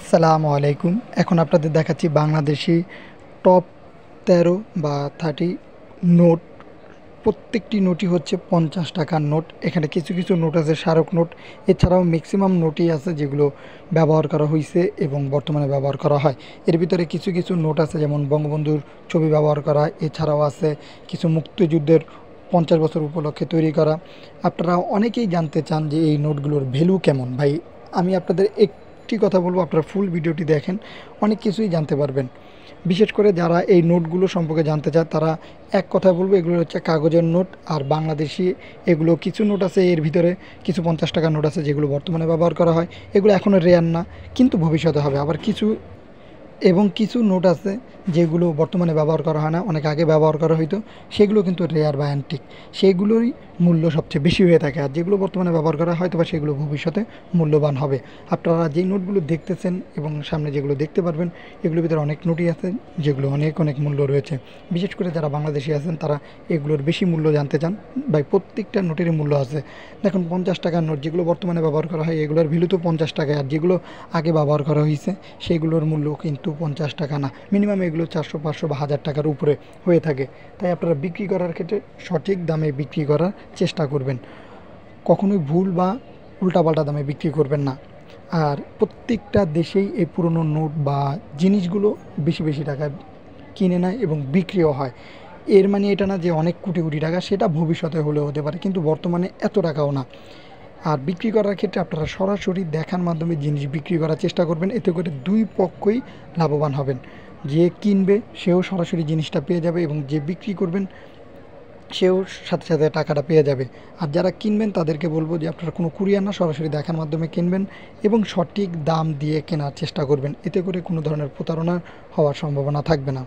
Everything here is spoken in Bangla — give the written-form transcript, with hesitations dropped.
আসসালামু আলাইকুম। এখন আপনাদের দেখাচ্ছি বাংলাদেশি টপ ১৩ বা 30 নোট। প্রত্যেকটি নোটই হচ্ছে ৫০ টাকার নোট। এখানে কিছু কিছু নোট আছে স্মারক নোট, এছাড়াও ম্যাক্সিমাম নোটই আছে যেগুলো ব্যবহার করা হইছে এবং বর্তমানে ব্যবহার করা হয়। এর ভিতরে কিছু কিছু নোট আছে যেমন বঙ্গবন্ধুর ছবি ব্যবহার করা, এছাড়াও আছে কিছু মুক্তিযুদ্ধের ৫০ বছর উপলক্ষে তৈরি করা। আপনারা অনেকেই জানতে চান যে এই নোটগুলোর ভ্যালু কেমন। ভাই, আমি আপনাদের একটি কথা বলবো, আপনারা ফুল ভিডিওটি দেখেন, অনেক কিছুই জানতে পারবেন। বিশেষ করে যারা এই নোটগুলো সম্পর্কে জানতে চায় তারা এক কথায় বলবো, এগুলো হচ্ছে কাগজের নোট আর বাংলাদেশি। এগুলো কিছু নোট আছে, এর ভিতরে কিছু ৫০ টাকার নোট আছে যেগুলো বর্তমানে ব্যবহার করা হয়, এগুলো এখনও রেয়ার না, কিন্তু ভবিষ্যতে হবে। আবার কিছু নোট আছে যেগুলো বর্তমানে ব্যবহার করা হয় না, অনেক আগে ব্যবহার করা হইতো, সেগুলো কিন্তু রেয়ার বা অ্যান্টিক, সেগুলোরই মূল্য সবচেয়ে বেশি হয়ে থাকে। আর যেগুলো বর্তমানে ব্যবহার করা হয়তো বা সেগুলো ভবিষ্যতে মূল্যবান হবে। আপনারা যেই নোটগুলো দেখতেছেন এবং সামনে যেগুলো দেখতে পারবেন, এগুলোর ভিতরে অনেক নোটই আছে যেগুলো অনেক অনেক মূল্য রয়েছে। বিশেষ করে যারা বাংলাদেশি আছেন তারা এগুলোর বেশি মূল্য জানতে চান। ভাই, প্রত্যেকটা নোটেরই মূল্য আছে। দেখুন, ৫০ টাকার নোট যেগুলো বর্তমানে ব্যবহার করা হয় এগুলোর ভ্যালু তো ৫০ টাকায়, আর যেগুলো আগে ব্যবহার করা হয়েছে সেগুলোর মূল্য কিন্তু ৫০ টাকা না, মিনিমাম এগুলো ৪০০, ৫০০ বা ১০০০ টাকার উপরে হয়ে থাকে। তাই আপনারা বিক্রি করার ক্ষেত্রে সঠিক দামে বিক্রি করার চেষ্টা করবেন, কখনোই ভুল বা উল্টাপাল্টা দামে বিক্রি করবেন না। আর প্রত্যেকটা দেশেই এই পুরনো নোট বা জিনিসগুলো বেশি বেশি টাকায় কিনে নেয় এবং বিক্রিও হয়। এর মানে এটা না যে অনেক কোটি কোটি টাকা, সেটা ভবিষ্যতে হলেও হতে পারে, কিন্তু বর্তমানে এত টাকাও না। আর বিক্রি করার ক্ষেত্রে আপনারা সরাসরি দেখার মাধ্যমে জিনিস বিক্রি করার চেষ্টা করবেন, এতে করে দুই পক্ষই লাভবান হবেন। যে কিনবে সেও সরাসরি জিনিসটা পেয়ে যাবে এবং যে বিক্রি করবেন সেও সাথে সাথে টাকাটা পেয়ে যাবে। আর যারা কিনবেন তাদেরকে বলবো যে আপনারা কোনো কুরিয়ার না, সরাসরি দেখার মাধ্যমে কিনবেন এবং সঠিক দাম দিয়ে কেনার চেষ্টা করবেন, এতে করে কোনো ধরনের প্রতারণা হওয়ার সম্ভাবনা থাকবে না।